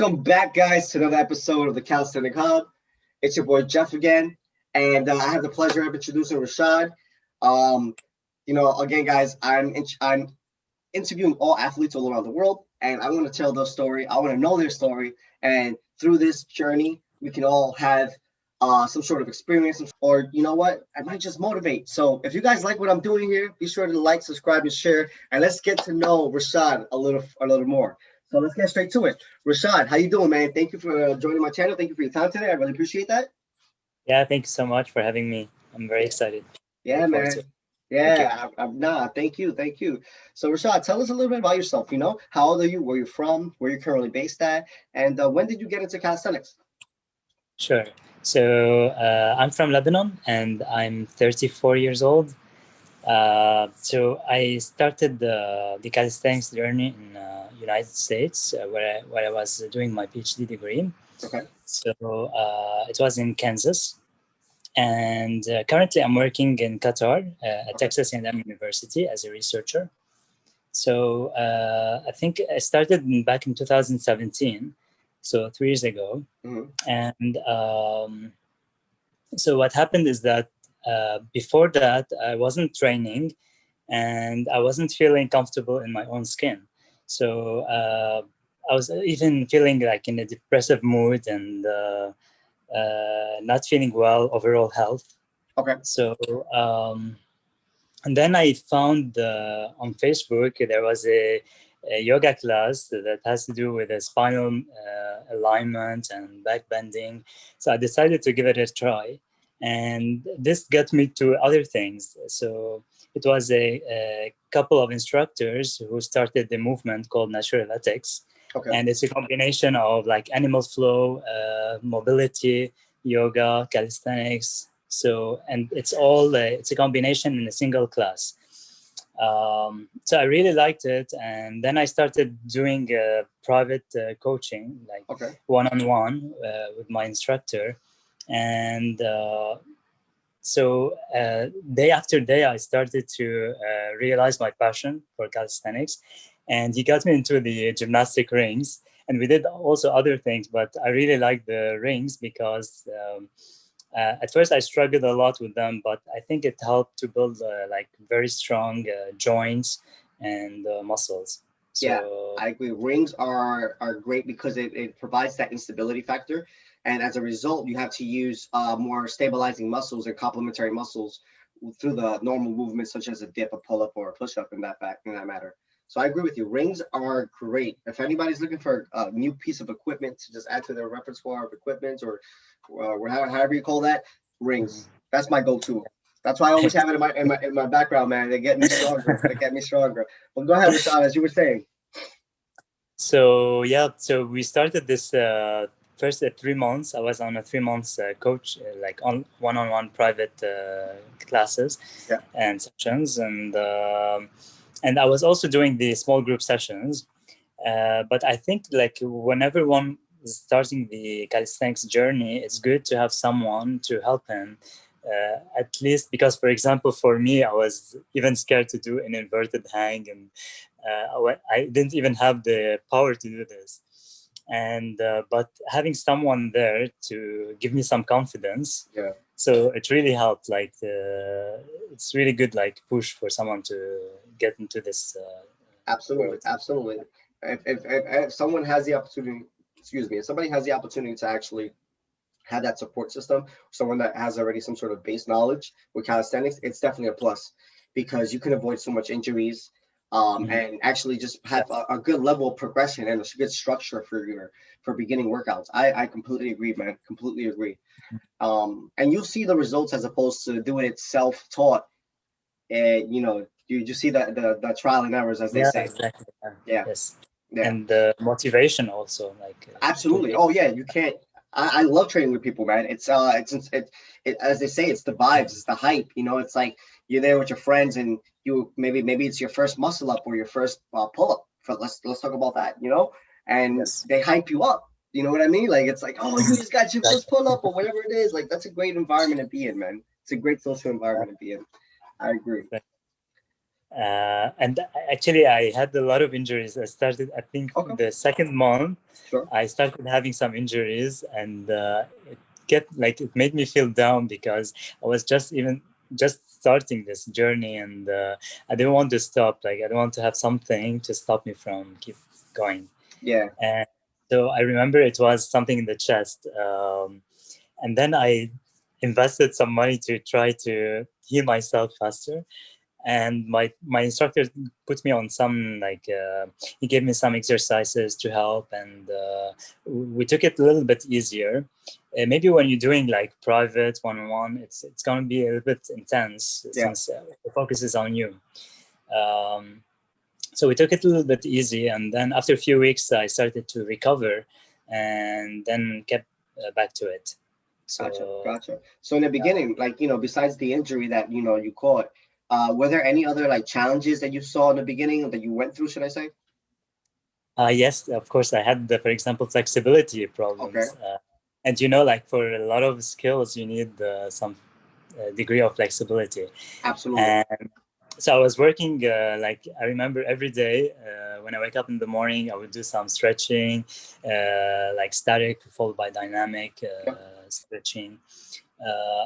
Welcome back, guys, to another episode of the Calisthenics Hub. It's your boy Jeff again, and I have the pleasure of introducing Rachad. Again, guys, I'm interviewing all athletes all around the world, and I want to tell their story. I want to know their story, and through this journey, we can all have some sort of experience, or you know what, I might just motivate. So if you guys like what I'm doing here, be sure to like, subscribe, and share, and let's get to know Rachad a little more. So let's get straight to it. Rachad, how you doing, man? Thank you for joining my channel. Thank you for your time today. I really appreciate that. Yeah, thank you so much for having me. I'm very excited. Yeah, man. Yeah, thank you. So Rachad, tell us a little bit about yourself. How old are you? Where you're from? Where you're currently based at? And when did you get into calisthenics? Sure. So I'm from Lebanon, and I'm 34 years old. So I started the calisthenics journey in United States, where I was doing my PhD degree. Okay. So it was in Kansas, and currently I'm working in Qatar at Texas A&M University as a researcher. So I think I started back in 2017, so 3 years ago. Mm-hmm. And so what happened is that before that, I wasn't training, and I wasn't feeling comfortable in my own skin. So I was even feeling like in a depressive mood and not feeling well, overall health. Okay. So and then I found on Facebook there was a yoga class that has to do with the spinal alignment and back bending. So I decided to give it a try, and this got me to other things. So it was a couple of instructors who started the movement called Natural Athletics. Okay. And it's a combination of like animal flow, mobility, yoga, calisthenics. So, and it's all it's a combination in a single class. So I really liked it, and then I started doing private coaching, like one-on-one with my instructor, and so day after day I started to realize my passion for calisthenics, and he got me into the gymnastic rings, and we did also other things, but I really liked the rings because at first I struggled a lot with them, but I think it helped to build like very strong joints and muscles. So, yeah, I agree. Rings are great because it provides that instability factor. And as a result, you have to use more stabilizing muscles and complementary muscles through the normal movements, such as a dip, a pull-up, or a push-up in that matter. So I agree with you. Rings are great. If anybody's looking for a new piece of equipment to just add to their repertoire of equipment, or however you call that, rings. That's my go-to. That's why I always have it in my background, man. They get me stronger. Well, go ahead, Rachad, as you were saying. So yeah, so we started this first 3 months. I was on a 3 months coach, like on one-on-one private classes and sessions, and I was also doing the small group sessions. But I think like whenever one is starting the calisthenics journey, it's good to have someone to help him. At least because, for example, for me, I was even scared to do an inverted hang, and I didn't even have the power to do this. And but having someone there to give me some confidence, so it really helped. Like it's really good, like push for someone to get into this. Absolutely. If someone has the opportunity, if somebody has the opportunity to actually have that support system, someone that has already some sort of base knowledge with calisthenics, it's definitely a plus because you can avoid so much injuries. And actually just have a good level of progression and a good structure for beginning workouts. I completely agree, man. Completely agree. And you'll see the results as opposed to doing it self-taught. And you just see the trial and errors, as they say. Exactly. Yes. And the motivation also, like absolutely. Oh yeah, you can't. I love training with people, man. It's as they say, it's the vibes, it's the hype. It's like you're there with your friends, and you maybe it's your first muscle up or your first pull up. Let's talk about that, and they hype you up. You know what I mean? Like it's like, oh, you just got your first pull up or whatever it is. Like that's a great environment to be in, man. It's a great social environment to be in. I agree. And actually, I had a lot of injuries. I started, I think, Okay. the second month, Sure. I started having some injuries, and it made me feel down because I was just starting this journey, and I didn't want to stop. Like, I don't want to have something to stop me from keep going. Yeah. And so I remember it was something in the chest, and then I invested some money to try to heal myself faster. And my instructor put me on some he gave me some exercises to help, and we took it a little bit easier. Maybe when you're doing like private one-on-one, it's going to be a little bit intense, Yeah. since the focus is on you. So we took it a little bit easy, and then after a few weeks I started to recover, and then kept back to it. Gotcha. So in the beginning, like, besides the injury that, you caught, were there any other like challenges that you saw in the beginning that you went through, should I say? Yes, of course. I had, for example, flexibility Okay. problems. And like for a lot of skills, you need some degree of flexibility. Absolutely. And so I was working, I remember every day when I wake up in the morning, I would do some stretching, like static followed by dynamic stretching.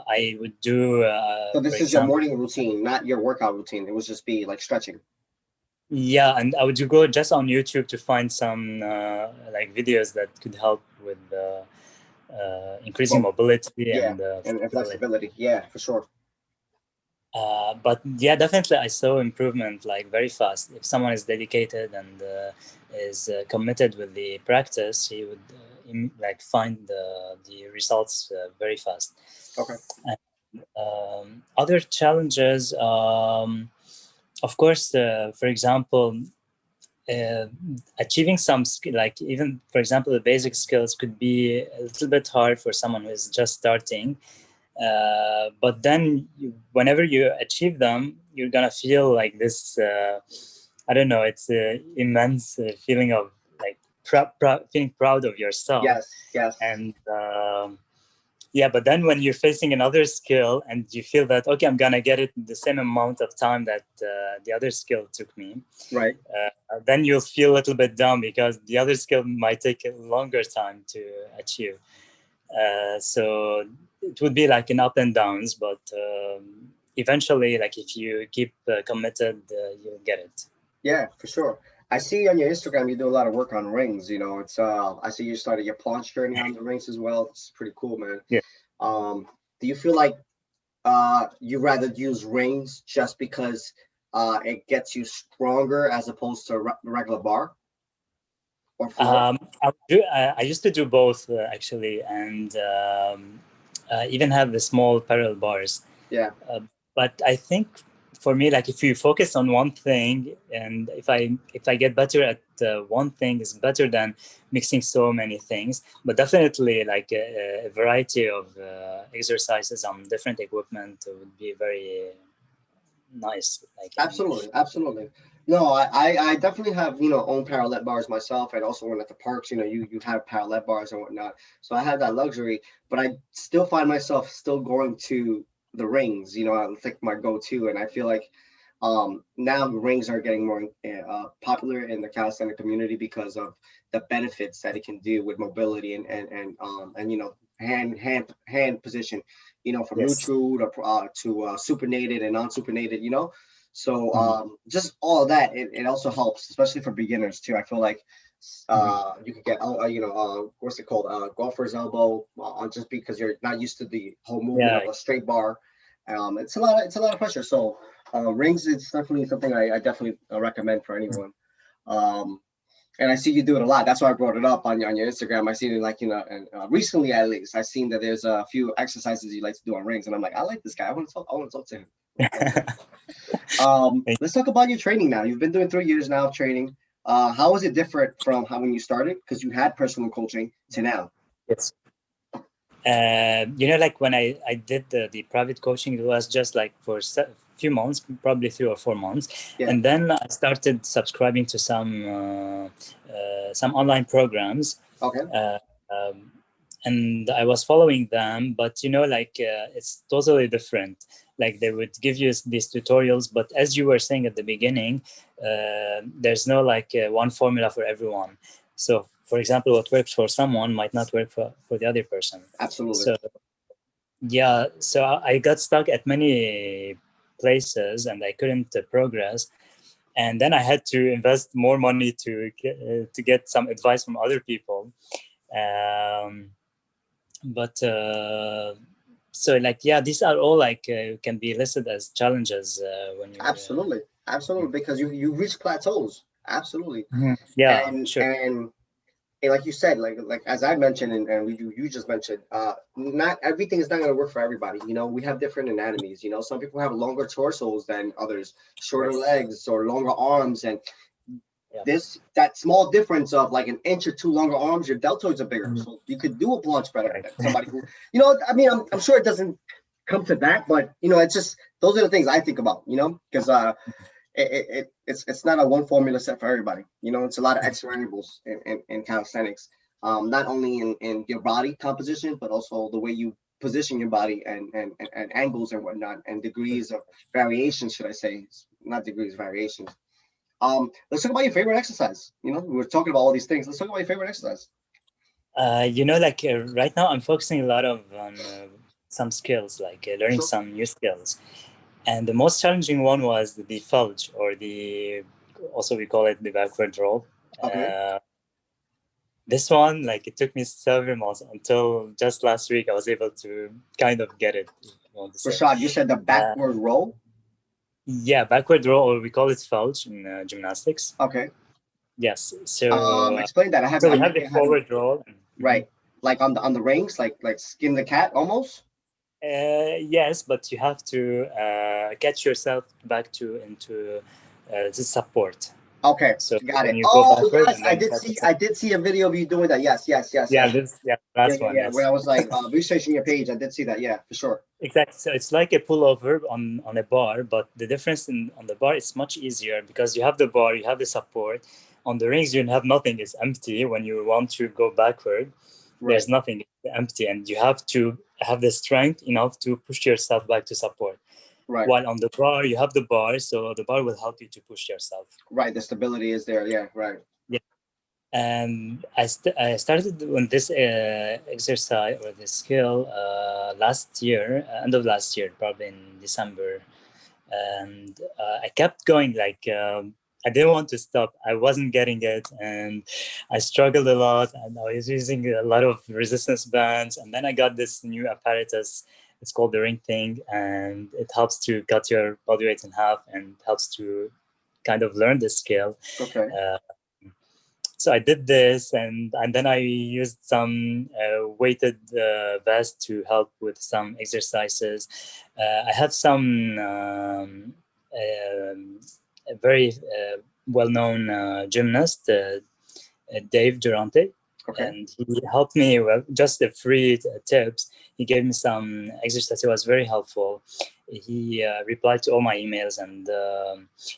I would do, So for this is your example, morning routine, not your workout routine. It was just be like stretching. yeah, and I would go just on YouTube to find some like videos that could help with increasing Well, mobility yeah, and and flexibility. flexibility. Yeah, for sure. But yeah, definitely I saw improvement like very fast. If someone is dedicated and is committed with the practice, he would find the results very fast. Okay. And, other challenges, of course, for example, achieving some skill, like even for example the basic skills, could be a little bit hard for someone who is just starting, but then whenever you achieve them, you're gonna feel like this I don't know, it's an immense feeling of like feeling proud of yourself. Yes, yes. And yeah, but then when you're facing another skill and you feel that, okay, I'm gonna get it in the same amount of time that the other skill took me, Right. then you'll feel a little bit down because the other skill might take a longer time to achieve. So it would be like an up and downs, but eventually, like if you keep committed, you'll get it. Yeah, for sure. I see on your Instagram you do a lot of work on rings. It's I see you started your planche journey on the rings as well. It's pretty cool, man. Yeah. Do you feel like you rather use rings just because it gets you stronger as opposed to regular bar or floor? I used to do both actually, and even have the small parallel bars. Yeah. But I think for me, like if you focus on one thing, and if I get better at one thing, is better than mixing so many things. But definitely, like a variety of exercises on different equipment would be very nice. Like, Absolutely, absolutely. No, I definitely have, own parallel bars myself. And also when at the parks, you have parallel bars and whatnot. So I have that luxury, but I still find myself still going to the rings, I think my go-to. And I feel like now the rings are getting more popular in the calisthenic community because of the benefits that it can do with mobility and hand position, from yes. neutral to supinated and non-supinated. So Mhm. just all of that, it also helps, especially for beginners too. I feel like you could get what's it called, golfer's elbow, just because you're not used to the whole movement Yeah. of a straight bar. It's a lot of pressure. So rings is definitely something I definitely recommend for anyone. Um, and I see you do it a lot. That's why I brought it up on your Instagram. I seen it and recently at least I've seen that there's a few exercises you like to do on rings, and I'm like, I like this guy. I want to talk to him. Let's talk about your training now. You've been doing 3 years now of training. How is it different from how when you started? Because you had personal coaching to now. Yes. Like when I did the private coaching, it was just like for a few months, probably 3 or 4 months. Yeah. And then I started subscribing to some online programs. Okay. Um, and I was following them, but like it's totally different. Like they would give you these tutorials, but as you were saying at the beginning, there's no like one formula for everyone. So for example, what works for someone might not work for the other person. Absolutely. So yeah, so I got stuck at many places and I couldn't progress. And then I had to invest more money to get some advice from other people. But so like, yeah, these are all like can be listed as challenges when you absolutely, because you reach plateaus. Absolutely. Yeah, and sure. and like you said, like as I mentioned, and you just mentioned, not everything is not going to work for everybody. We have different anatomies. Some people have longer torsos than others, shorter legs or longer arms, and that small difference of like an inch or two longer arms, your deltoids are bigger, so you could do a planche better than somebody who, I mean, I'm sure it doesn't come to that, but it's just those are the things I think about, because it's not a one formula set for everybody. It's a lot of X variables in calisthenics, not only in your body composition, but also the way you position your body and angles and whatnot, and degrees of variation, should I say, not degrees, variations. Let's talk about your favorite exercise. We were talking about all these things. Let's talk about your favorite exercise. Like right now I'm focusing a lot on some skills, like learning some new skills. And the most challenging one was the fulge, or also we call it the backward roll. Okay. This one, like it took me several months until just last week I was able to kind of get it. Rachad, you said the backward roll? Yeah, backward roll, or we call it fulge in gymnastics. Okay. Yes. So explain that. So we have the forward roll. Right. Like on the rings, like skin the cat almost. Yes, but you have to catch yourself back into the support. Okay, so got it. You go yes, I did see a video of you doing that. Yes. Last one. Yes. When I was like researching your page, I did see that. Yeah, for sure. Exactly. So it's like a pullover on a bar, but the difference on the bar is much easier because you have the bar, you have the support. On the rings, you have nothing; it's empty. When you want to go backward, there's nothing; it's empty, and you have to have the strength enough to push yourself back to support. Right. While on the bar, you have the bar, so the bar will help you to push yourself. Right. The stability is there. Yeah. Right. Yeah. And I started on this exercise or this skill last year, end of last year, probably in December. And I kept going, like I didn't want to stop. I wasn't getting it, and I struggled a lot, and I was using a lot of resistance bands. And then I got this new apparatus. It's called the ring thing, and it helps to cut your body weight in half and helps to kind of learn this skill. Okay. So I did this, and then I used some weighted vest to help with some exercises. I have some a very well-known gymnast, Dave Durante. Okay. And he helped me with just the free tips. He gave me some exercise. It was very helpful. He replied to all my emails, and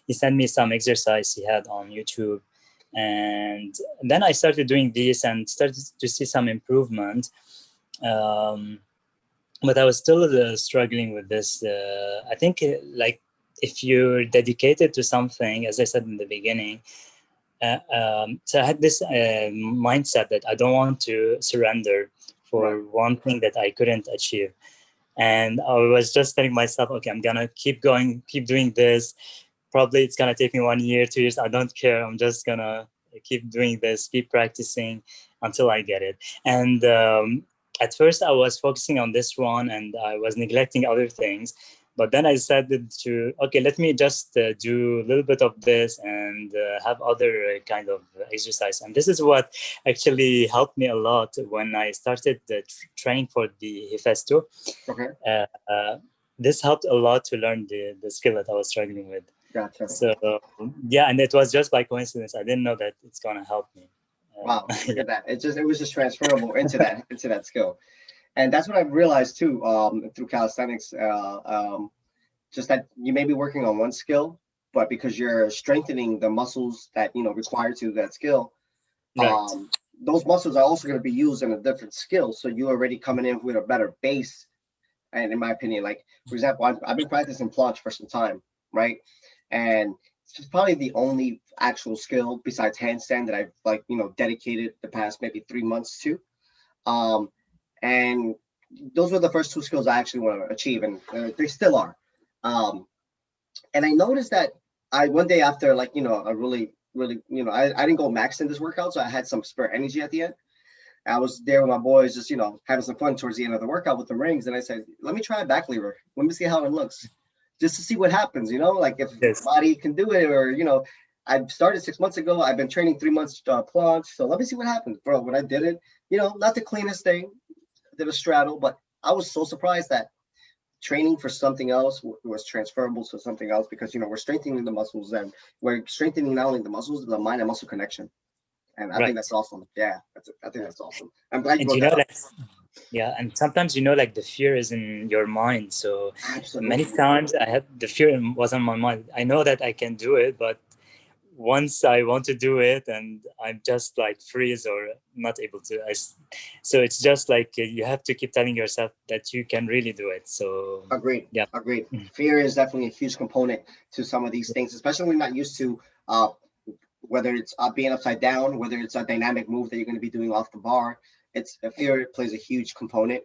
he sent me some exercise he had on YouTube. And then I started doing this and started to see some improvement. But I was still struggling with this. I think like if you're dedicated to something, as I said in the beginning, so I had this mindset that I don't want to surrender for one thing that I couldn't achieve. And I was just telling myself, okay, I'm going to keep going, keep doing this. Probably it's going to take me 1 year, 2 years. I don't care. I'm just going to keep doing this, keep practicing until I get it. And at first I was focusing on this one and I was neglecting other things. But then I decided to, okay, let me just do a little bit of this and have other kind of exercise. And this is what actually helped me a lot when I started training for the Hefesto. Okay. This helped a lot to learn the skill that I was struggling with. Gotcha. So, yeah, and it was just by coincidence. I didn't know that it's going to help me. Wow, look at that. It was just transferable into that skill. And that's what I've realized too, through calisthenics, just that you may be working on one skill, but because you're strengthening the muscles that required to that skill, Right. those muscles are also going to be used in a different skill. So you already coming in with a better base. And in my opinion, like for example, I've been practicing planche for some time, right? And it's probably the only actual skill besides handstand that I've like, dedicated the past maybe 3 months to. Um, and those were the first two skills I actually want to achieve, and they still are. Um, and I noticed that I one day after like a really I didn't go max in this workout, so I had some spare energy at the end. I was there with my boys, just having some fun towards the end of the workout with the rings, and I said, "Let me try a back lever. Let me see how it looks, just to see what happens. Like if Yes. body can do it, or I started 6 months ago. I've been training 3 months planche, so let me see what happens, bro. When I did it, not the cleanest thing, I did a straddle, but I was so surprised that training for something else was transferable to something else because we're strengthening the muscles and we're strengthening not only the muscles, but the mind and muscle connection. And I think Right. that's awesome. Yeah, I think that's awesome. I'm glad you And brought that up. like, yeah, and sometimes like the fear is in your mind. So many Absolutely. times I had the fear was on my mind. I know that I can do it, but once I want to do it, and I'm just like freeze or not able to. So it's just like you have to keep telling yourself that you can really do it. So Agreed. yeah. Agreed. Fear is definitely a huge component to some of these things, especially when you're not used to whether it's being upside down, whether it's a dynamic move that you're going to be doing off the bar. It's fear plays a huge component.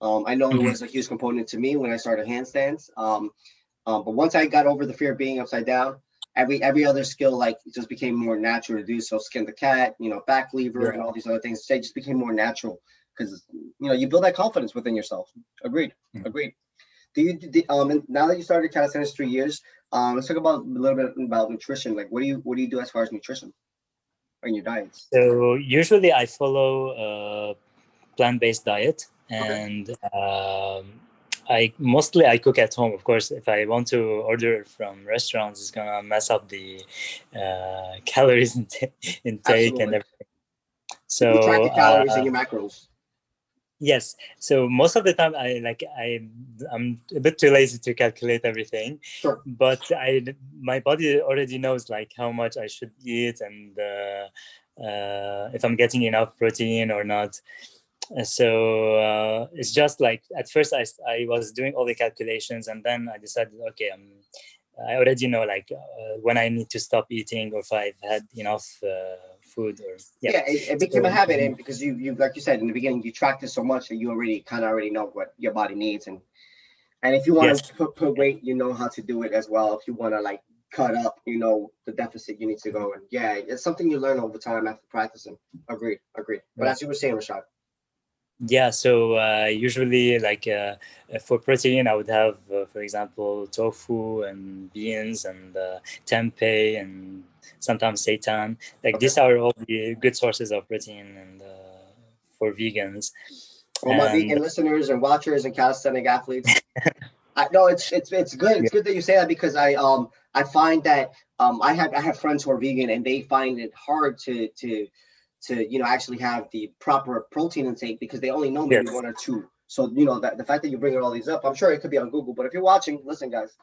I know it Mhm. was a huge component to me when I started handstands. But once I got over the fear of being upside down, every other skill like it just became more natural to do. So skin the cat, back lever, and Yeah. all these other things. They just became more natural because you build that confidence within yourself. Agreed. Mhm. Agreed. And now that you started calisthenics 3 years, let's talk about a little bit about nutrition. Like, what do you do as far as nutrition and your diets? So usually I follow a plant-based diet, Okay. and I cook at home. Of course, if I want to order from restaurants, it's gonna mess up the calories intake and Absolutely. everything. You track So your calories and your macros. yes, so most of the time I'm a bit too lazy to calculate everything, Sure. but my body already knows like how much I should eat, and if I'm getting enough protein or not. So it's just like at first I was doing all the calculations, and then I decided, okay, I already know like when I need to stop eating, or if I've had enough food, or yeah. Yeah, it became a So, habit, and because you like you said in the beginning, you tracked it so much that you already know what your body needs, and if you want yes. to put weight, you know how to do it as well. If you want to like cut up, the deficit you need to go, and yeah, it's something you learn over time after practicing. Agreed, agreed. But as you were saying, Rachad. Yeah, so usually, like for protein, I would have, for example, tofu and beans and tempeh and sometimes seitan. Like Okay. these are all the good sources of protein and for vegans. All my And vegan listeners and watchers and calisthenic athletes. I know it's good. yeah, It's good that you say that because I find that I have friends who are vegan and they find it hard to actually have the proper protein intake because they only know maybe yes, one or two. So that the fact that you bring all these up, I'm sure it could be on Google. But if you're watching, listen, guys.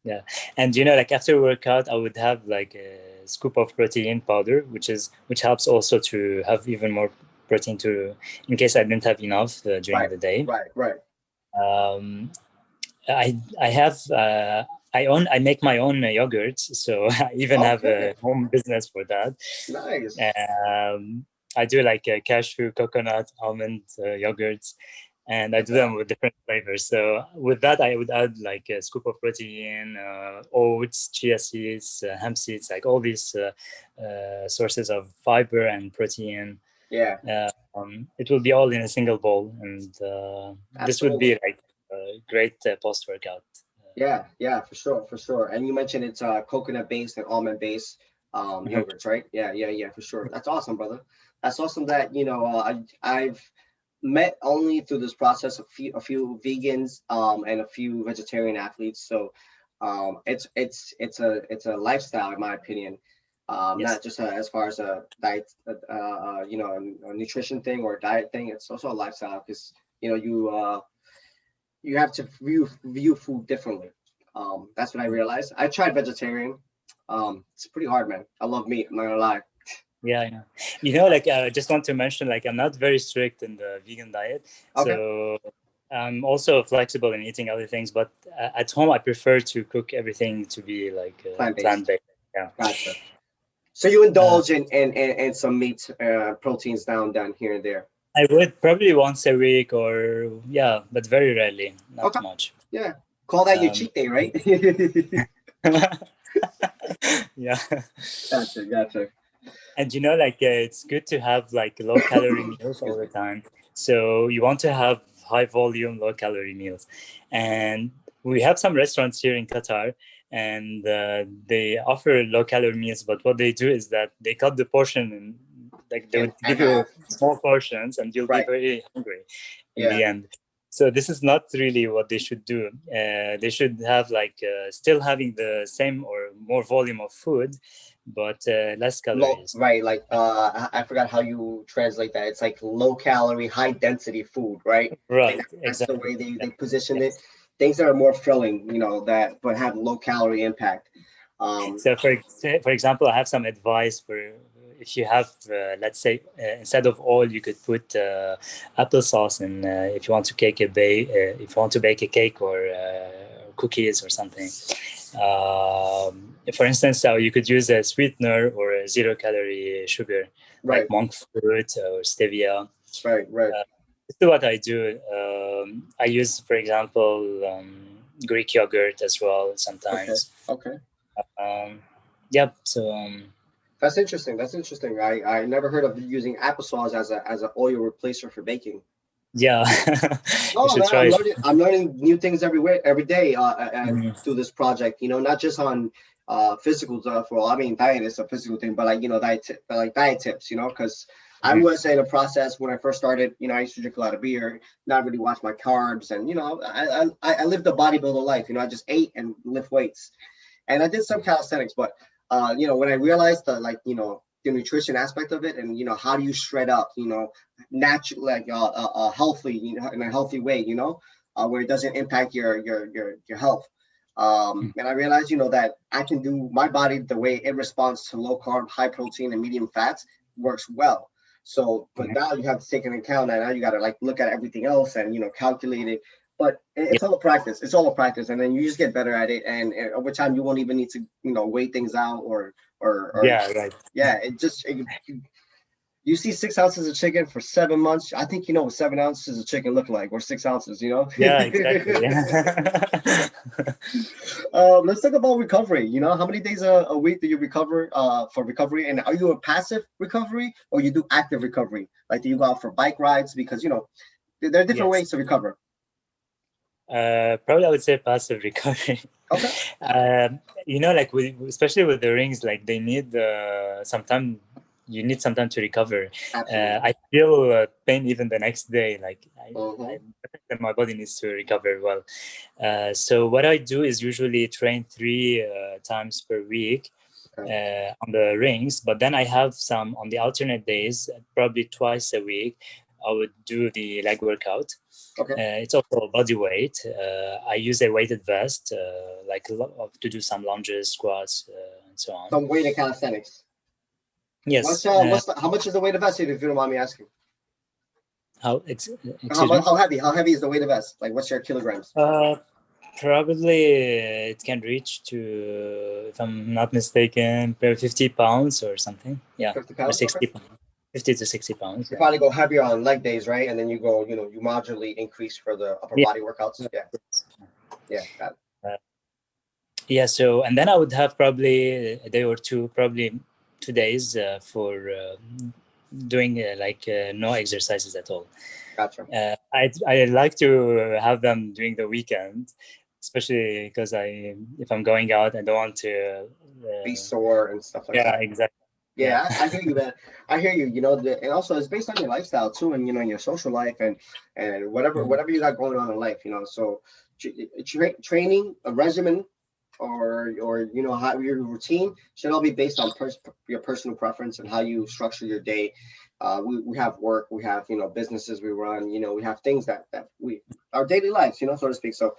yeah, and like after workout, I would have like a scoop of protein powder, which helps also to have even more protein to in case I didn't have enough during Right, the day. right, right. Um, I have I make my own yogurts, so I even have Okay, a home business for that. nice. Um, I do like cashew, coconut, almond yogurts, and I Look do at that. them with different flavors. So with that, I would add like a scoop of protein, oats, chia seeds, hemp seeds, like all these sources of fiber and protein. Yeah, It will be all in a single bowl, and this would be absolutely. like a great post workout. Yeah, yeah, for sure, for sure. And you mentioned it's coconut based and almond based Mhm. yogurts, right? Yeah, yeah, yeah, for sure. That's awesome, brother. That's awesome that I've met only through this process a few vegans and a few vegetarian athletes. So it's a lifestyle in my opinion. Yes. Not just as far as a diet, a nutrition thing or a diet thing. It's also a lifestyle because you have to view food differently. That's what I realized. I tried vegetarian. It's pretty hard, man. I love meat. I'm not gonna lie. Yeah. You know, like I just want to mention, like I'm not very strict in the vegan diet, Okay. so I'm also flexible in eating other things. But at home, I prefer to cook everything to be like Plant-based. plant-based. Yeah. Gotcha. So you indulge in some meat proteins down here and there. I would probably once a week, or yeah, but very rarely, not Okay. much. Yeah. Call that your Um, cheat day, right? yeah. Gotcha. And you know, like it's good to have like low calorie meals all Excuse the me. time. So you want to have high volume, low calorie meals. And we have some restaurants here in Qatar, and they offer low calorie meals. But what they do is that they cut the portion, and like they And would give you small portions, and you'll be right. very hungry in Yeah. the end. So this is not really what they should do. They should have like still having the same or more volume of food, but less Low, calories. right, like I forgot how you translate that. It's like low calorie, high density food, right? Like Right, that's the exactly. way they Yeah. positioned Yeah. it. Things that are more filling, that but have low calorie impact. So, for example, I have some advice for if you have, let's say, instead of oil, you could put applesauce in if you want to if you want to bake a cake or cookies or something. For instance, you could use a sweetener or a zero-calorie sugar, Right, like monk fruit or stevia. right. This is what I do. I use, for example, Greek yogurt as well Okay, sometimes. okay. Um, yeah, so That's interesting. That's interesting. I never heard of using applesauce as a oil replacer for baking. yeah, you Oh should man, try it. I'm learning new things every day Mhm. through this project. Not just on physical stuff. Well, I mean, diet is a physical thing, but like diet tips. Because I Mhm. was in a process when I first started. I used to drink a lot of beer, not really watch my carbs, and I lived a bodybuilder life. I just ate and lift weights, and I did some calisthenics, but when I realized that, like, the nutrition aspect of it, and how do you shred up, natural, like healthy, in a healthy way, where it doesn't impact your health. And I realized, that I can do my body the way it responds to low carb, high protein, and medium fats works well. So, but Mhm. now you have to take into account that now you got to like look at everything else and calculate it. But Yeah, it's all a practice. It's all a practice, and then you just get better at it. And over time, you won't even need to weigh things out or yeah, right. yeah. You see 6 ounces of chicken for 7 months. I think you know what 7 ounces of chicken look like, or 6 ounces. Yeah, exactly. Yeah. Let's talk about recovery. How many days a week do you recover for recovery? And are you a passive recovery or you do active recovery? Like, do you go out for bike rides? Because there are different Yes. ways to recover. Probably I would say passive recovery. Okay. Like especially with the rings, like they need some time. You need some time to recover. Absolutely. I feel pain even the next day. Like Mm-hmm. my body needs to recover well. So what I do is usually train 3 times per week Okay. on the rings, but then I have some on the alternate days, probably twice a week. I would do the leg workout. Okay. It's also body weight. I use a weighted vest, to do some lunges, squats, and so on. Some weight of calisthenics. Yes. How much is the weight of vest, if you don't mind me asking? Excuse me. How heavy is the weight of vest? Like, what's your kilograms? Probably it can reach to, if I'm not mistaken, 50 pounds or something. Yeah, 50 or pounds. Okay. 60 pounds. 50 to 60 pounds. You Yeah. probably go heavier on leg days, right? And then you go, you modularly increase for the upper Yeah. body workouts. Yeah. Yeah. Got it. Yeah. So, and then I would have probably a day or two, probably 2 days for doing no exercises at all. Gotcha. I like to have them during the weekend, especially because if I'm going out, I don't want to Be sore and stuff like yeah, that. exactly. Yeah. Yeah, I hear you, man. I hear you. And also it's based on your lifestyle too, and your social life and whatever you got going on in life. So training, a regimen, or how your routine should all be based on your personal preference and how you structure your day. We have work, we have businesses we run, we have things that we our daily lives, so to speak. So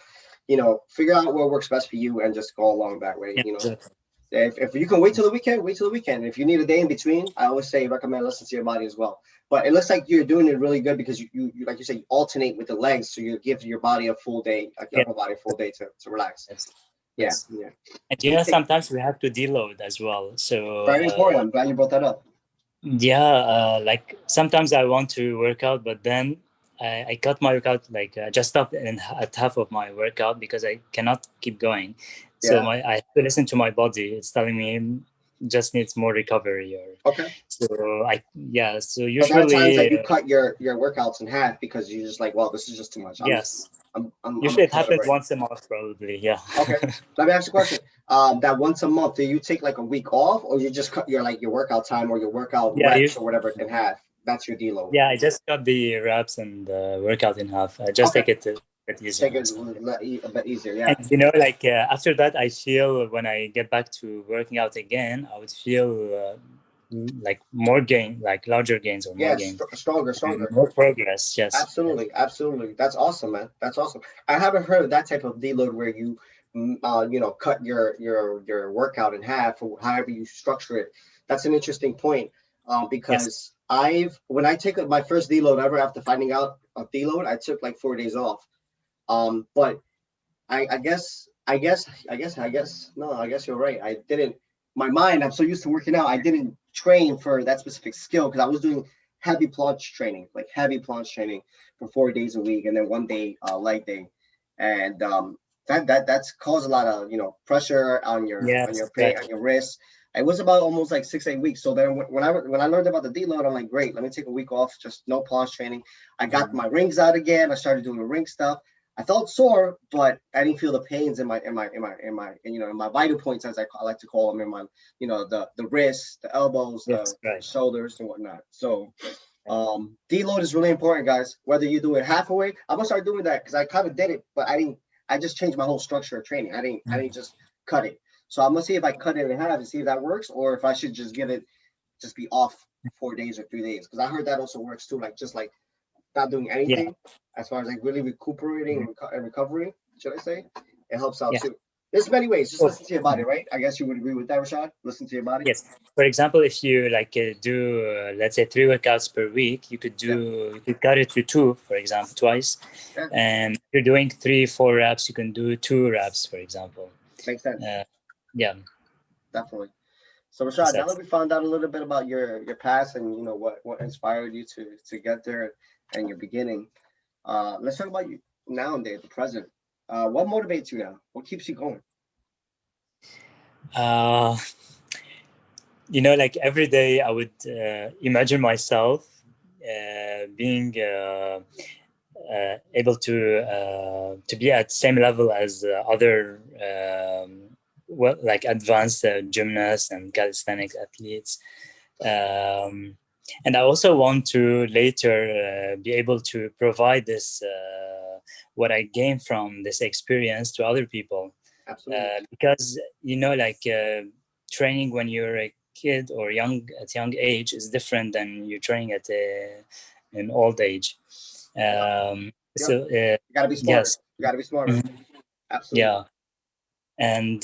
figure out what works best for you and just go along that way. Yeah, exactly. If you can wait till the weekend, wait till the weekend. If you need a day in between, I always say recommend listen to your body as well. But it looks like you're doing it really good because you like you say, you alternate with the legs, so you give your body a full day, like your upper body a full day to relax. Yes. Yeah, Yes. yeah. And you know, sometimes we have to deload as well. So Very important. I'm glad you brought that up. yeah, like sometimes I want to work out, but then I cut my workout, like just stop at half of my workout because I cannot keep going. So Yeah. I have to listen to my body. It's telling me just needs more recovery, or Okay. so yeah. So But there are times that usually, you cut your workouts in half because you're just like, well, this is just too much. yes. I'm gonna Usually it cut a happens break. once a month, probably. Yeah. Okay. Let me ask you a question. That once a month, do you take like a week off, or you just cut your like your workout time or your workout Yeah. reps or whatever in half? That's your deload. Yeah. I just cut the reps and workout in half. I just Okay. take it a bit easier. Take it a bit easier. Yeah. And you know, like after that, I feel when I get back to working out again, I would feel like more gain, like larger gains or more Yeah. gains, Stronger, and stronger. more progress. Yes. Absolutely, absolutely. That's awesome, man. That's awesome. I haven't heard of that type of deload where you, cut your workout in half or however you structure it. That's an interesting point, Yes. because when I take my first deload ever after finding out of deload, I took like 4 days off. But no, I guess you're right. I didn't. My mind, I'm so used to working out. I didn't train for that specific skill because I was doing heavy plunge training for 4 days a week, and then one day leg day, and that's caused a lot of pressure on Yes. pain on your wrists. It was about almost like 6 8 weeks. So then when I learned about the deload, I'm like, great, let me take a week off, just no plunge training. I got my rings out again. I started doing the ring stuff. I felt sore, but I didn't feel the pains in my vital points, as I like to call them, in my the wrists, the elbows, Yes. the Right. shoulders, and whatnot. So deload is really important, guys. Whether you do it halfway, I'm gonna start doing that because I kind of did it, but I didn't. I just changed my whole structure of training. I didn't just cut it. So I'm gonna see if I cut it in half and see if that works, or if I should just be off 4 days or 3 days, because I heard that also works too. Like just like not doing Yeah. anything as far as like really recuperating and recovering, should I say? It helps out Yeah. too. There's many ways. Just Oh, listen to your body, right? I guess you would agree with that, Rachad. Listen to your body. yes. For example, if you like do let's say 3 workouts per week, you could cut it to 2, for example, twice. Yeah, And if you're doing 3 4 reps, you can do 2 reps, for example. makes sense. Yeah. Definitely. So Rachad, now that we found out a little bit about your past and what inspired you to get there and your beginning, let's talk about you nowadays, the present. What motivates you now? What keeps you going? Uh, like every day I would imagine myself being able to be at the same level as other like advanced gymnasts and calisthenics athletes. And I also want to later be able to provide this what I gained from this experience to other people. Absolutely. Because like training when you're a kid or young age is different than you're training at an old age. Yep. So You gotta be smarter. yes. You gotta be smarter. Mhm. Absolutely. Yeah. And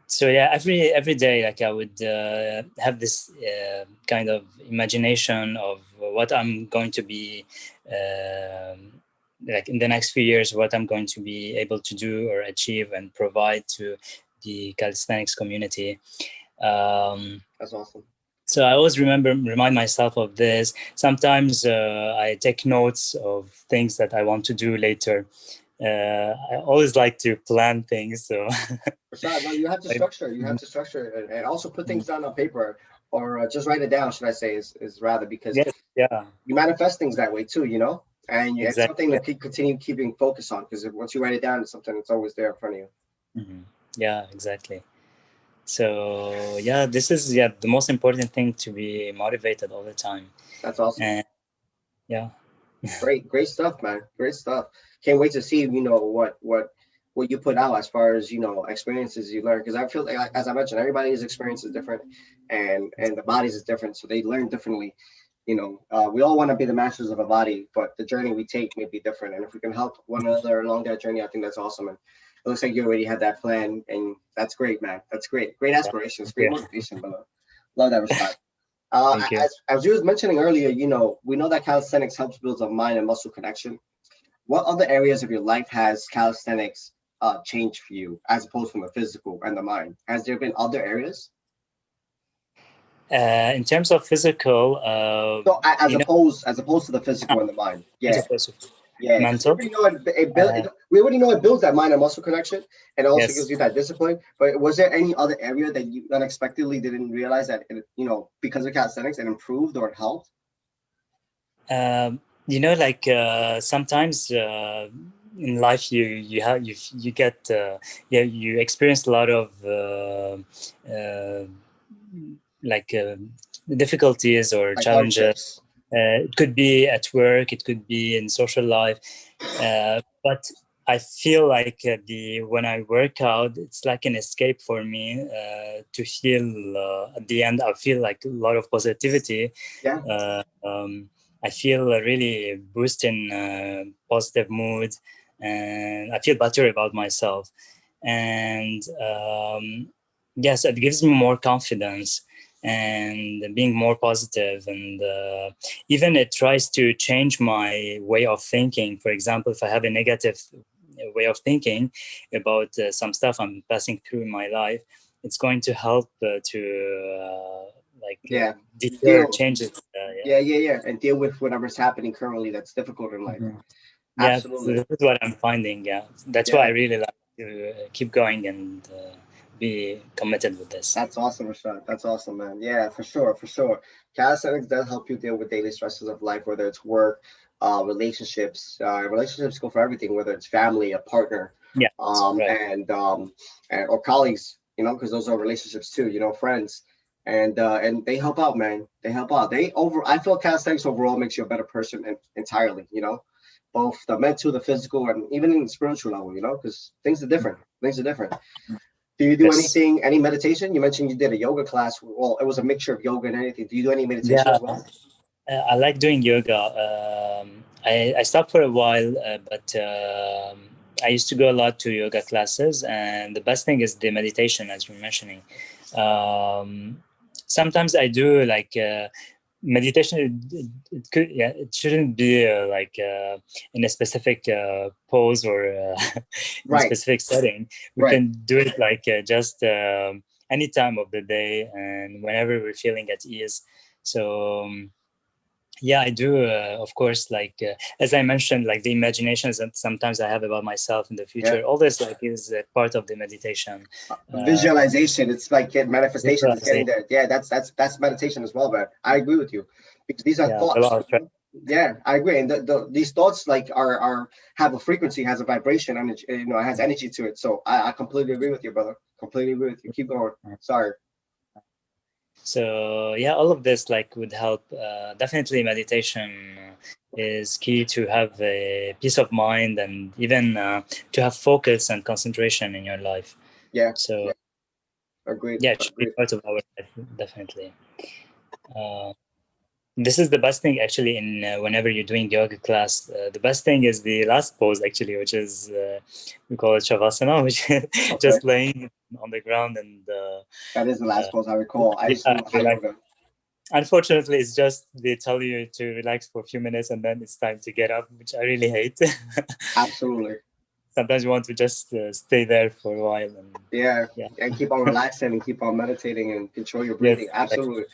so yeah, every day, like I would have this kind of imagination of what I'm going to be like in the next few years, what I'm going to be able to do or achieve and provide to the calisthenics community. That's awesome. So I always remind myself of this. Sometimes I take notes of things that I want to do later. I always like to plan things. So Rashad, no, you have to structure. You have to structure it, and also put things down on paper, or just write it down. Should I say is rather, because yeah, you manifest things that way too, and it's something exactly. to continue keeping focus on, because once you write it down, it's something that's always there in front of you. Yeah, exactly. So yeah, this is the most important thing, to be motivated all the time. That's awesome. And yeah. Great stuff, man. Great stuff. Can't wait to see, what you put out as far as, experiences you learn. Because I feel like, as I mentioned, everybody's experience is different, and the bodies is different, so they learn differently. we all want to be the masters of our body, but the journey we take may be different. And if we can help one another along that journey, I think that's awesome. And it looks like you already had that plan, and that's great, man. That's great. Great aspirations, great motivation, brother. Love that, Rachad. Thank you. As you was mentioning earlier, we know that calisthenics helps build a mind and muscle connection. What other areas of your life has calisthenics changed for you, as opposed from the physical and the mind? Has there been other areas? In terms of physical, So as opposed to the physical and the mind, yeah, yeah. Mental. We already know it builds that mind and muscle connection, and it also Yes. gives you that discipline. But was there any other area that you unexpectedly didn't realize that because of calisthenics it improved or it helped? Sometimes in life you get you experience a lot of difficulties or Like challenges. hardships. It could be at work, it could be in social life, but I feel like when I work out, it's like an escape for me to feel at the end. I feel like a lot of positivity. Yeah. I feel a really boost in positive mood, and I feel better about myself. And yes, it gives me more confidence and being more positive, and even it tries to change my way of thinking. For example, if I have a negative way of thinking about some stuff I'm passing through in my life, it's going to help to deter changes. And deal with whatever's happening currently that's difficult in life. Mm-hmm. Absolutely. Yeah, this is what I'm finding. Yeah, that's why I really like to keep going and be committed with this. That's awesome, Rachad. That's awesome, man. Yeah, for sure, for sure. Calisthenics does help you deal with daily stresses of life, whether it's work, relationships. Relationships go for everything, whether it's family, a partner, right. and or colleagues. Because those are relationships too. Friends, and they help out, man. They help out. I feel calisthenics overall makes you a better person entirely. Both the mental, the physical, and even in the spiritual level. Because things are different. Things are different. Do you do anything, any meditation? You mentioned you did a yoga class. Well, it was a mixture of yoga and anything. Do you do any meditation as well? I like doing yoga. I stopped for a while, but I used to go a lot to yoga classes. And the best thing is the meditation, as you're mentioning. Sometimes I do meditation. It shouldn't be in a specific pose or in a specific setting. We can do it just any time of the day and whenever we're feeling at ease. So I do, of course, as I mentioned, the imaginations that sometimes I have about myself in the future. All this is part of the meditation. Visualization. It's like manifestation. It's getting there. Yeah, that's meditation as well, man. I agree with you because these are thoughts. Yeah, I agree. And these thoughts have a frequency, has a vibration, and it has energy to it. So I completely agree with you, brother. Completely agree with you. Keep going. Sorry. So all of this would help. Definitely meditation is key to have a peace of mind and even to have focus and concentration in your life. Yeah. So agreed. Yeah, it should be part of our life, definitely. This is the best thing actually in whenever you're doing yoga class. The best thing is the last pose actually, which is we call it shavasana, which is just laying on the ground. And that is the last pose I recall. I used to do yoga. Unfortunately, it's just they tell you to relax for a few minutes and then it's time to get up, which I really hate. Absolutely. Sometimes you want to just stay there for a while. And keep on relaxing and keep on meditating and control your breathing. Yes, absolutely.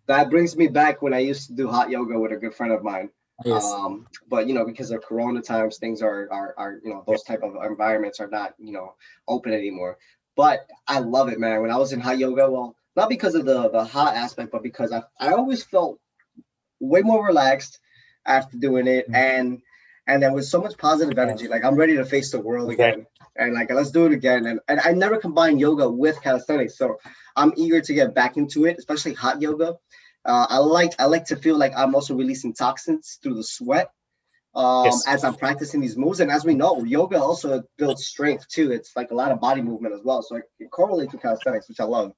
That brings me back when I used to do hot yoga with a good friend of mine. Yes. But because of Corona times, things are those type of environments are not open anymore. But I love it, man. When I was in hot yoga, well, not because of the hot aspect, but because I always felt way more relaxed after doing it, and there was so much positive energy. Like I'm ready to face the world again, and let's do it again. And I never combined yoga with calisthenics, so I'm eager to get back into it, especially hot yoga. I like to feel like I'm also releasing toxins through the sweat as I'm practicing these moves. And as we know, yoga also builds strength too. It's like a lot of body movement as well. So it correlates with calisthenics, which I love.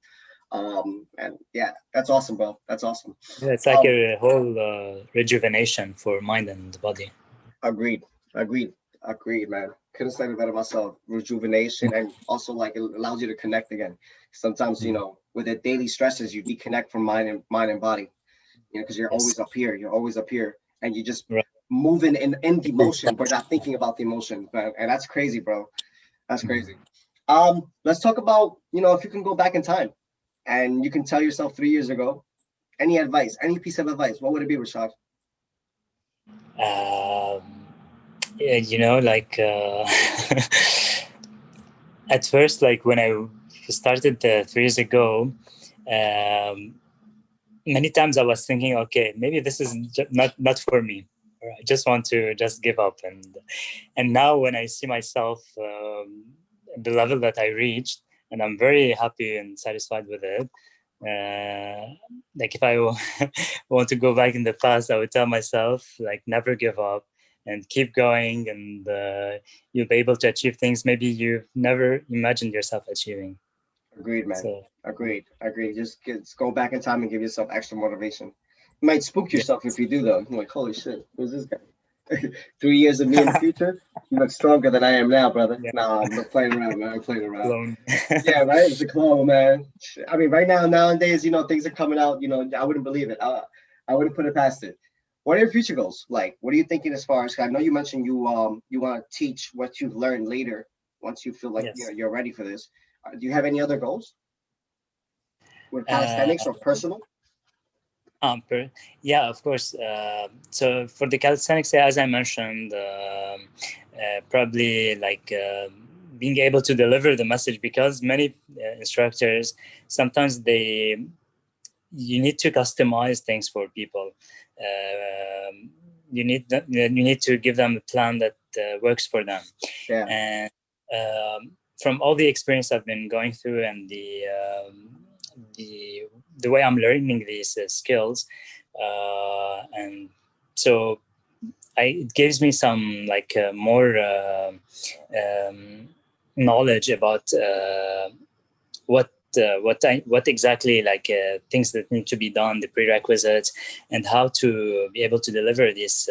And yeah, that's awesome, bro. That's awesome. Yeah, it's like a whole rejuvenation for mind and body. Agreed. Agreed. Agreed, man. Couldn't say it better myself. Rejuvenation, and also like it allows you to connect again. Sometimes, you know, with the daily stresses, you deconnect from mind and body. You know, because you're always up here. You're always up here, and you just Right. moving in the motion, but not thinking about the emotion. Man. And that's crazy, bro. That's crazy. Let's talk about, you know, if you can go back in time and you can tell yourself 3 years ago, any advice, any piece of advice, what would it be, Rachad? Um, yeah, you know, like at first, like when I started 3 years ago, um, many times I was thinking, okay, maybe this is not for me. Or I just want to just give up. And now when I see myself the level that I reached, and I'm very happy and satisfied with it. Like if I want to go back in the past, I would tell myself like never give up and keep going, and you'll be able to achieve things maybe you've never imagined yourself achieving. Agreed, man. So Agreed. Agreed. Just go back in time and give yourself extra motivation. You might spook yeah, yourself if you do, though. You're like, holy shit, who's this guy? 3 years of me in the future, you look stronger than I am now, brother. yeah, Nah, I'm not playing around, man. I'm playing around. alone. Yeah, right. It's a clone, man. I mean, right now, nowadays, you know, things are coming out. You know, I wouldn't believe it. I wouldn't put it past it. What are your future goals? Like, what are you thinking as far as? I know you mentioned you want to teach what you've learned later once you feel like you know Yes. you're ready for this. Do you have any other goals with Uh, calisthenics or personal? yeah, of course. So for the calisthenics, as I mentioned, probably like being able to deliver the message, because many instructors sometimes you need to customize things for people. You need to give them a plan that works for them. Yeah, And from all the experience I've been going through, and the the way I'm learning these skills, and so it gives me some like more knowledge about what exactly like things that need to be done, the prerequisites, and how to be able to deliver this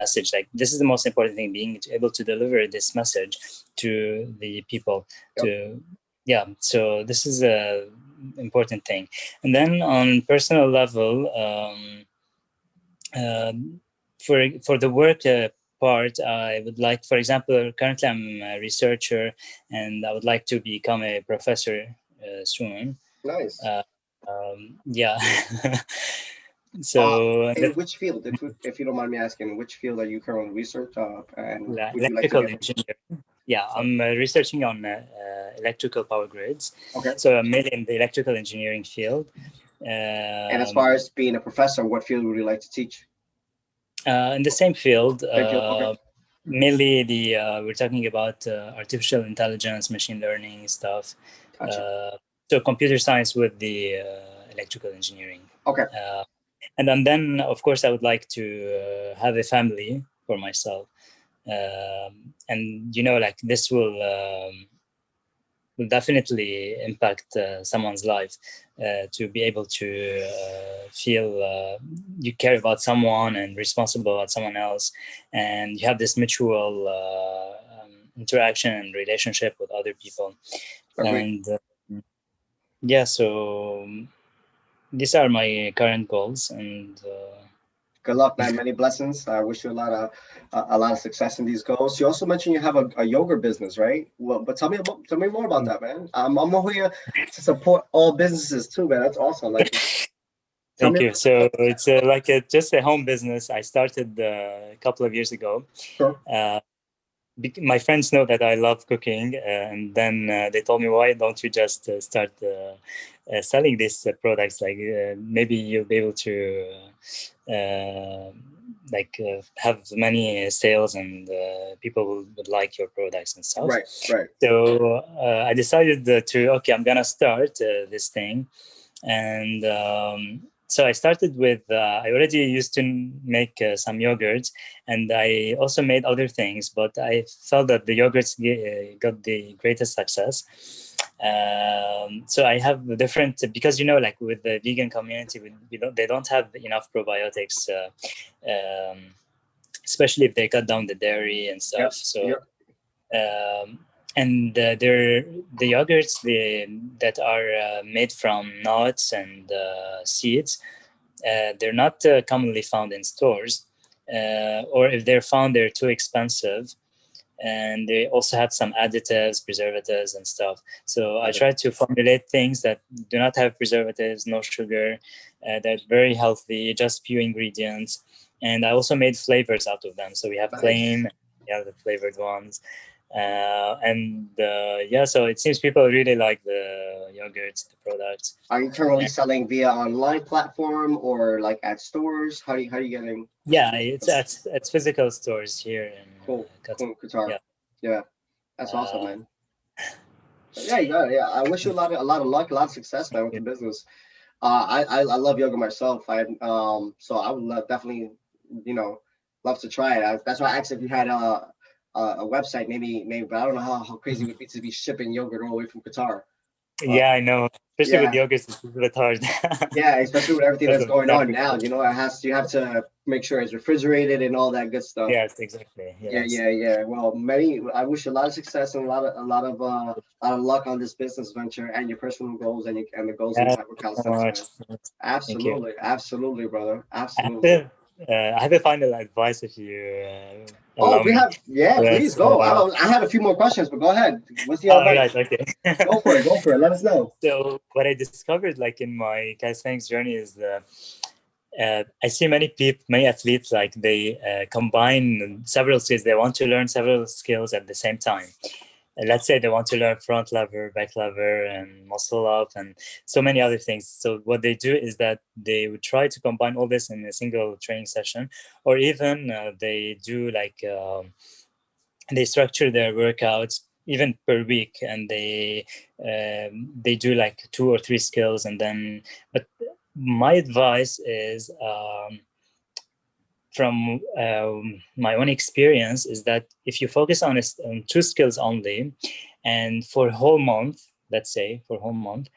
message. Like this is the most important thing, being able to deliver this message to the people. yep. To yeah, so this is a important thing. And then on personal level, for the work part, I would like, for example, currently I'm a researcher, and I would like to become a professor soon. Nice. Uh, yeah. So In which field, if you don't mind me asking, which field are you currently research? And would you like to electrical get? engineering. Yeah, I'm researching on electrical power grids. Okay. So I'm mainly in the electrical engineering field. And as far as being a professor, what field would you like to teach? In the same field, Same field. Okay. mainly we're talking about artificial intelligence, machine learning stuff. Gotcha. So computer science with the electrical engineering. Okay. And then, of course, I would like to have a family for myself. And, like this will definitely impact someone's life, to be able to feel you care about someone and responsible about someone else, and you have this mutual interaction and relationship with other people. Agreed. And yeah, so these are my current goals, and Good luck, man. Many blessings. I wish you a lot of success in these goals. You also mentioned you have a yoga business, right? Well, but tell me more about that, man. I'm over here to support all businesses too, man. That's awesome. Like, tell thank me. you. So it's like just a home business. I started a couple of years ago. Sure. My friends know that I love cooking, and then they told me, why don't you just start selling these products? Like maybe you'll be able to have many sales, and people would like your products and stuff. Right. Right. So I decided okay, I'm gonna start this thing. And so I started with, I already used to make some yogurts, and I also made other things, but I felt that the yogurts got the greatest success. So I have the different, because like with the vegan community, they don't have enough probiotics, especially if they cut down the dairy and stuff. Yep. So Yep. and they're the yogurts that are made from nuts and seeds. They're not commonly found in stores, or if they're found, they're too expensive. And they also have some additives, preservatives, and stuff. So I try to formulate things that do not have preservatives, no sugar, that are very healthy, just few ingredients. And I also made flavors out of them. So we have plain, the flavored ones. So it seems people really like the yogurts, the products. Are you currently selling via online platform or like at stores? How are you getting? Yeah, it's physical stores here in Qatar. Yeah, that's awesome, man. Yeah, you got it. Yeah, I wish you a lot of luck, a lot of success, man, with the business. I love yoga myself. So I would definitely, love to try it. That's why I asked if you had a website, maybe, but I don't know how crazy it would be to be shipping yogurt all the way from Qatar. Yeah, I know. Especially with yogurt, it's a bit hard. Yeah, especially with everything that's going on now. You have to make sure it's refrigerated and all that good stuff. Yes, exactly. Yes. Yeah. Well, I wish you a lot of success and a lot of luck on this business venture and your personal goals and the goals in calisthenics. Absolutely, brother. Absolutely. I have a final advice if you. Please go. I had a few more questions, but go ahead. What's the advice? Right, okay. Go for it. Let us know. So what I discovered, like in my calisthenics journey, is I see many athletes, like they combine several skills. They want to learn several skills at the same time. Let's say they want to learn front lever, back lever, and muscle up, and so many other things. So what they do is that they would try to combine all this in a single training session, or even they do they structure their workouts even per week, and they do like 2 or 3 skills, and then. But my advice is. From my own experience, is that if you focus on 2 skills only, and for a whole month, let's say for a whole month,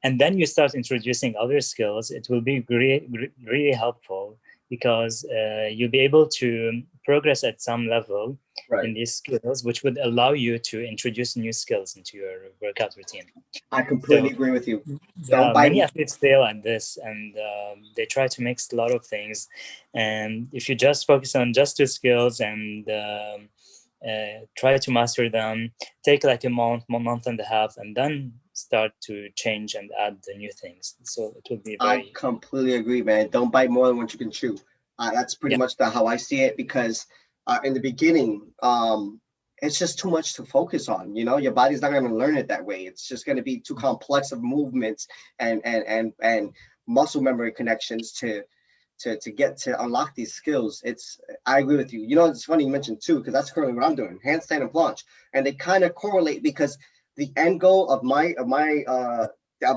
and then you start introducing other skills, it will be really helpful, because you'll be able to progress at some level in these skills, which would allow you to introduce new skills into your workout routine. I completely agree with you. Many athletes fail at this, and they try to mix a lot of things. And if you just focus on just 2 skills and try to master them, take like a month and a half, and then start to change and add the new things. So it will be I completely agree, man. Don't bite more than what you can chew. That's pretty much how I see it, because in the beginning, it's just too much to focus on. Your body's not going to learn it that way. It's just going to be too complex of movements and muscle memory connections to get to unlock these skills. I agree with you. It's funny you mentioned too, because that's currently what I'm doing, handstand and planche, and they kind of correlate, because the end goal of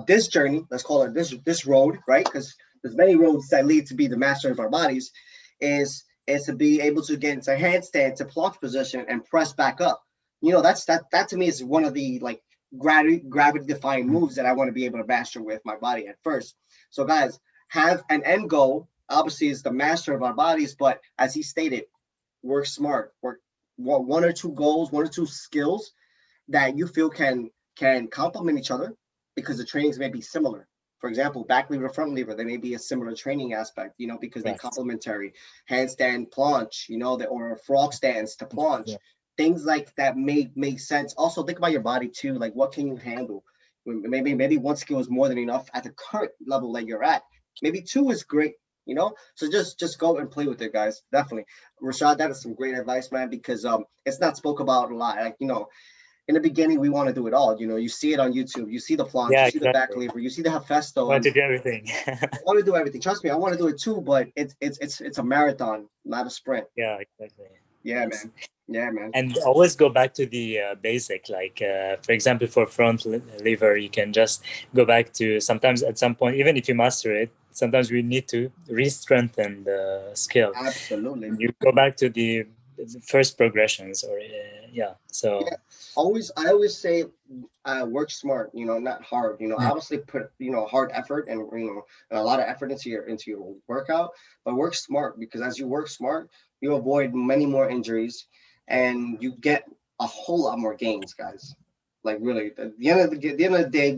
this journey, let's call it this road, right? Because there's many roads that lead to be the master of our bodies, is to be able to get into handstand to planche position and press back up. That to me is one of the like gravity defying moves that I want to be able to master with my body at first. So guys, have an end goal. Obviously, is the master of our bodies, but as he stated, work smart. Work 1 or 2 goals, 1 or 2 skills that you feel can complement each other, because the trainings may be similar. For example, back lever, front lever, there may be a similar training aspect, because they're complementary. Handstand, planche, or frog stands to planche. Things like that make sense. Also, think about your body too. Like, what can you handle? Maybe 1 skill is more than enough at the current level that you're at. Maybe 2 is great. So just go and play with it, guys. Definitely. Rachad, that is some great advice, man, because it's not spoke about a lot. Like, in the beginning, we want to do it all. You see it on YouTube. You see the planche, you see the back lever, you see the Hefesto. I want to do everything. I want to do everything. Trust me, I want to do it too, but it's a marathon, not a sprint. Yeah, exactly. Yeah, man. And always go back to the basic. Like, for example, for front lever, you can just go back to, sometimes at some point, even if you master it, sometimes we need to re-strengthen the skill. Absolutely. You go back to the first progressions, or yeah. So Yeah. I always say, work smart, not hard. Obviously put, hard effort and, a lot of effort into your workout, but work smart, because as you work smart, you avoid many more injuries and you get a whole lot more gains, guys. Like really, at the end of the day,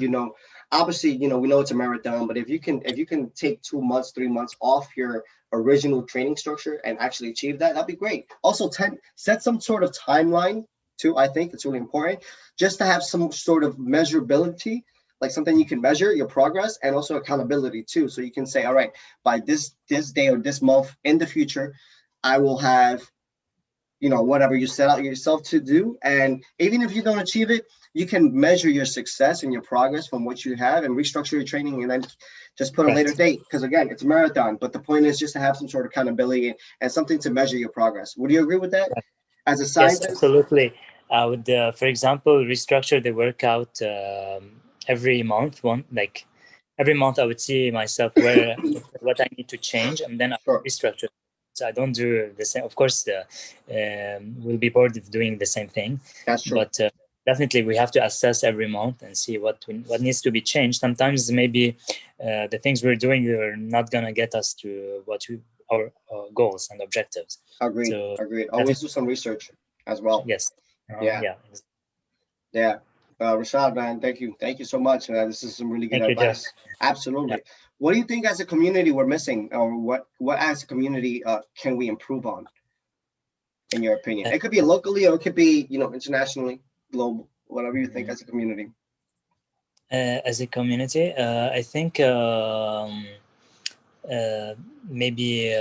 obviously, we know it's a marathon, but if you can take 2 months, 3 months off your original training structure and actually achieve that, that'd be great. Also, set some sort of timeline too. I think it's really important just to have some sort of measurability, like something you can measure your progress, and also accountability too. So you can say, all right, by this day or this month in the future, I will have, whatever you set out yourself to do. And even if you don't achieve it, you can measure your success and your progress from what you have and restructure your training, and then just put a later date. Because again, it's a marathon, but the point is just to have some sort of accountability and something to measure your progress. Would you agree with that? As a scientist? Yes, absolutely. I would, for example, restructure the workout every month. Every month, I would see myself what I need to change, and then I restructure. So I don't do the same. Of course, we'll be bored of doing the same thing. That's true. But definitely, we have to assess every month and see what needs to be changed. Sometimes maybe the things we're doing are not gonna get us to our goals and objectives. Agreed. So, Agreed. Always do some research as well. Yes. Yeah. Rachad, man, thank you so much. This is some really good advice. Absolutely. Yeah. What do you think as a community we're missing, or what as a community can we improve on, in your opinion? It could be locally, or it could be, internationally, global, whatever you think as a community. As a community, I think maybe,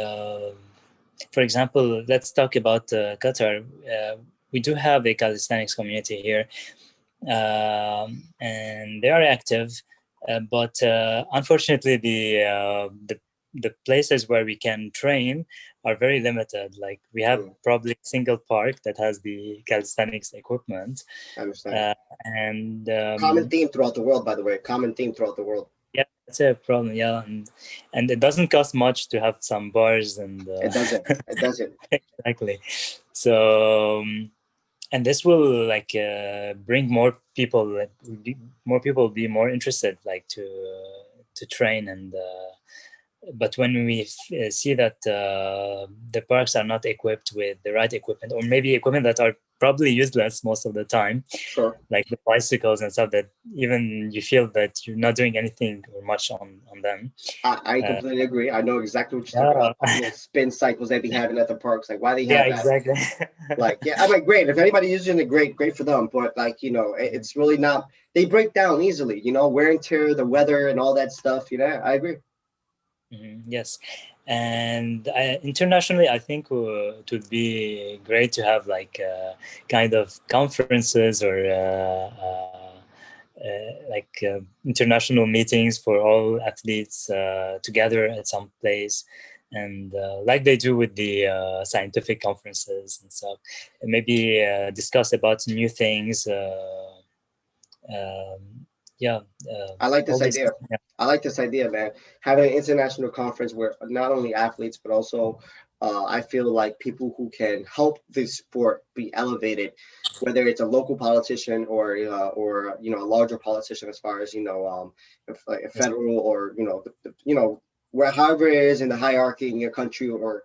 for example, let's talk about Qatar. We do have a calisthenics community here, and they are active, but unfortunately, the places where we can train are very limited. Like, we have probably a single park that has the calisthenics equipment. I understand. And common theme throughout the world, by the way. Common theme throughout the world. Yeah, that's a problem. Yeah, and it doesn't cost much to have some bars, and it doesn't. Exactly. So, and this will bring more people. More people will be more interested, to train. And but when we see that the parks are not equipped with the right equipment, or maybe equipment that are probably useless most of the time, like the bicycles and stuff, that even you feel that you're not doing anything or much on them. I completely agree. I know exactly what you're talking about. Spin cycles they be having at the parks, like why they have that. Exactly. I mean, great. If anybody using it, great for them. But it's really not. They break down easily. Wear and tear, the weather, and all that stuff. I agree. Mm-hmm. Yes, and internationally, I think it would be great to have kind of conferences or international meetings for all athletes together at some place, and like they do with the scientific conferences and stuff, and maybe discuss about new things. I like this idea. I like this idea, man. Having an international conference where not only athletes, but also I feel like people who can help this sport be elevated, whether it's a local politician or a larger politician, as far as a federal or where however it is in the hierarchy in your country, or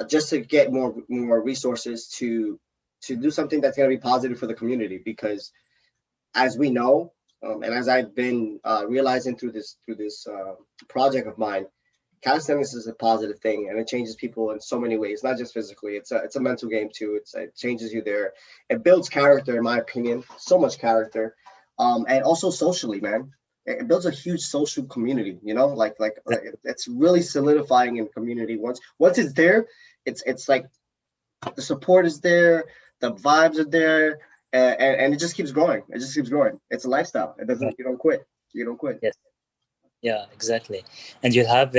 just to get more resources to do something that's going to be positive for the community. Because as we know, and as I've been realizing through this project of mine, calisthenics is a positive thing, and it changes people in so many ways, not just physically. It's a mental game too. It changes you there. It builds character, in my opinion, so much character, and also socially, man. It builds a huge social community. It's really solidifying in community. Once it's there, it's like the support is there, the vibes are there. And it just keeps growing. It's a lifestyle. It doesn't. You don't quit. Yes. Yeah, exactly. And you'll have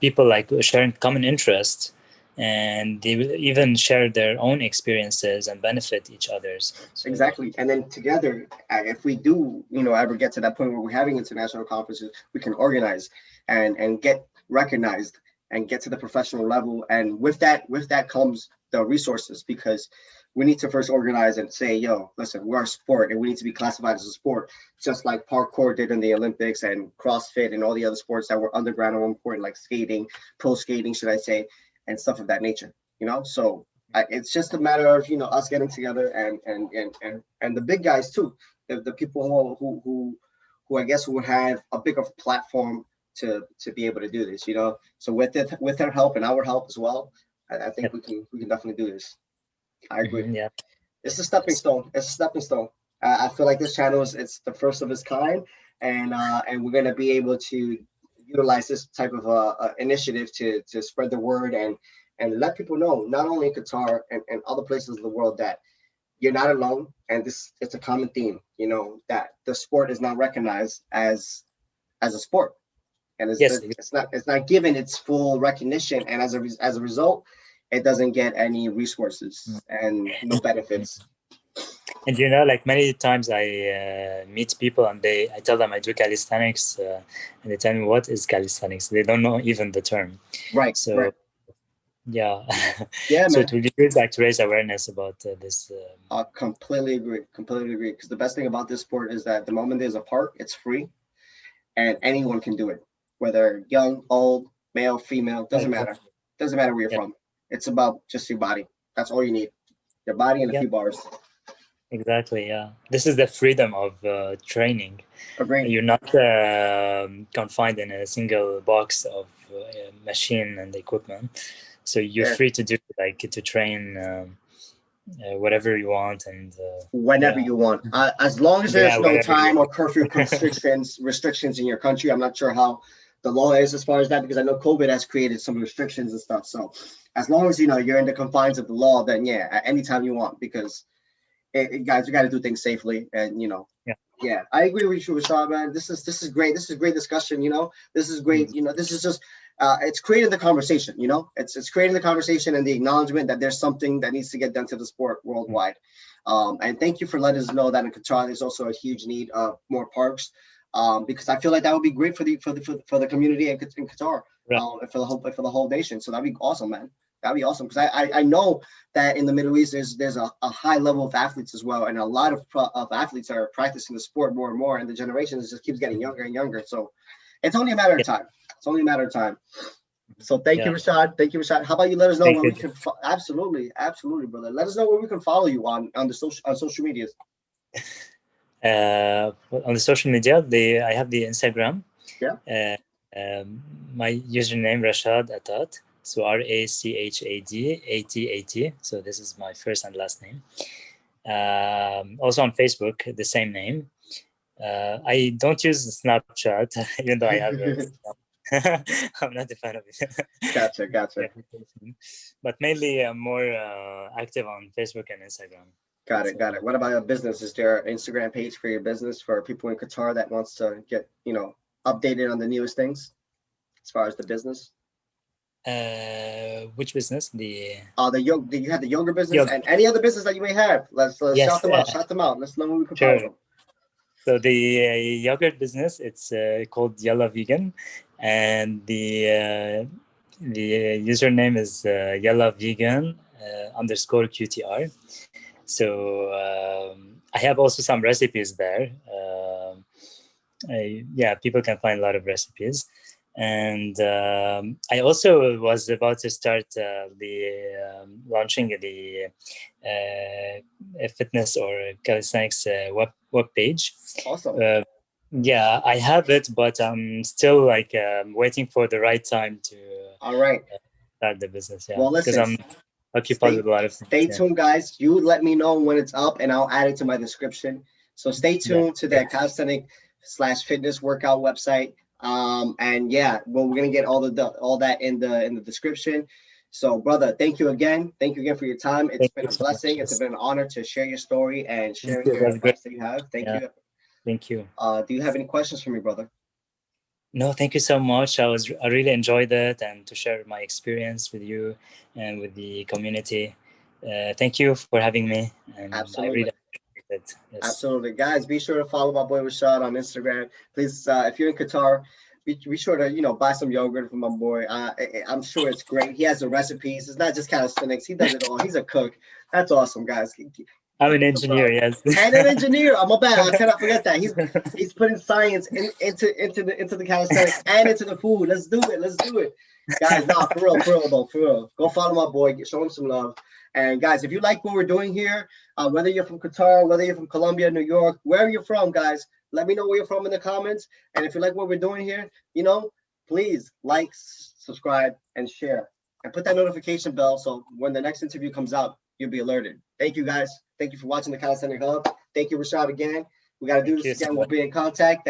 people sharing common interests, and they will even share their own experiences and benefit each other's. So, exactly. And then together, if we do, ever get to that point where we're having international conferences, we can organize and get recognized and get to the professional level. And with that comes the resources, because we need to first organize and say, yo, listen, we're a sport and we need to be classified as a sport, just like parkour did in the Olympics and CrossFit and all the other sports that were underground and important, like skating, pro skating, should I say, and stuff of that nature, you know? So it's just a matter of, you know, us getting together and the big guys too, the people who I guess would have a bigger platform to be able to do this, you know? So with their help and our help as well, I think we can definitely do this. I agree. Yeah. It's a stepping stone. It's a stepping stone. I feel like this channel it's the first of its kind, and we're gonna be able to utilize this type of initiative to spread the word and let people know, not only in Qatar and other places in the world, that you're not alone, and it's a common theme. You know, that the sport is not recognized as a sport, and it's not given its full recognition, and as a result, it doesn't get any resources and no benefits. And you know, like many times I meet people and I tell them I do calisthenics, and they tell me, what is calisthenics? They don't know even the term. Right. So right. yeah. Yeah, so man. it would be good, like, to raise awareness about this. I completely agree. Because the best thing about this sport is that the moment there's a park, it's free, and anyone can do it, whether young, old, male, female, doesn't matter. Doesn't matter where you're from. It's about just your body. That's all you need. Your body and a few bars. Exactly. Yeah. This is the freedom of training. Agreed. You're not confined in a single box of machine and equipment. So you're free to do, like, to train whatever you want and whenever you want, as long as there's no time or curfew restrictions in your country. I'm not sure how the law is as far as that, because I know COVID has created some restrictions and stuff. So as long as you know you're in the confines of the law, then yeah, at any time you want, because guys, we got to do things safely, and you know. Yeah, I agree with you, Rachad, man. This is great. This is great discussion. You know, this is great. You know, this is just it's creating the conversation. You know, it's creating the conversation and the acknowledgement that there's something that needs to get done to the sport worldwide. And thank you for letting us know that in Qatar there's also a huge need of more parks, because I feel like that would be great for the community in Qatar, and for the whole nation. So that'd be awesome, man. That'd be awesome, because I know that in the Middle East there's a high level of athletes as well, and a lot of athletes are practicing the sport more and more, and the generation just keeps getting younger and younger. So it's only a matter of time. It's only a matter of time. So thank you, Rachad. Thank you, Rachad. How about you let us know where we can absolutely, brother. Let us know where we can follow you on the social medias. On the social media, I have the Instagram. Yeah. My username Rachad Atat. So Rachad ATAT. So this is my first and last name. Also on Facebook, the same name. I don't use Snapchat, even though I have I'm not a fan of it. Gotcha. But mainly I'm more active on Facebook and Instagram. Got it. What about your business? Is there an Instagram page for your business for people in Qatar that wants to get, you know, updated on the newest things as far as the business? Which business? You have the yoga business and any other business that you may have. Let's shout them out. Shout them out. Let's know where we can follow them. So the yogurt business, it's called Yalla Vegan, and the username is Yalla Vegan _ QTR. So I have also some recipes there. People can find a lot of recipes. And I also was about to start launching the fitness or calisthenics web page. Awesome. I have it, but I'm still like waiting for the right time to start the business. Yeah, well, listen, because I'm occupied with a lot of things. Stay tuned, guys. You let me know when it's up, and I'll add it to my description. So stay tuned to the calisthenic/fitness workout website. We're gonna get all that in the description. So, brother, thank you again. Thank you again for your time. It's been a blessing. It's been an honor to share your story and share your advice that you have. Thank you. Thank you. Do you have any questions for me, brother? No, thank you so much. I really enjoyed it, and to share my experience with you and with the community. Thank you for having me. And absolutely. I really appreciate it. Yes. Absolutely. Guys, be sure to follow my boy Rachad on Instagram. Please, if you're in Qatar, be sure to, you know, buy some yogurt for my boy. I'm sure it's great. He has the recipes. It's not just calisthenics. He does it all. He's a cook. That's awesome, guys. I'm an engineer, yes. And an engineer. I'm a bad. I cannot forget that. He's putting science into the calisthenics and into the food. Let's do it. Let's do it, guys. Nah, for real though, for real. Go follow my boy. Show him some love. And guys, if you like what we're doing here, whether you're from Qatar, whether you're from Colombia, New York, wherever you're from, guys, let me know where you're from in the comments. And if you like what we're doing here, you know, please like, subscribe, and share. And put that notification bell so when the next interview comes out, you'll be alerted. Thank you, guys. Thank you for watching the Calisthenic Hub. Thank you, Rachad, again. We got to do this again. We'll be in contact.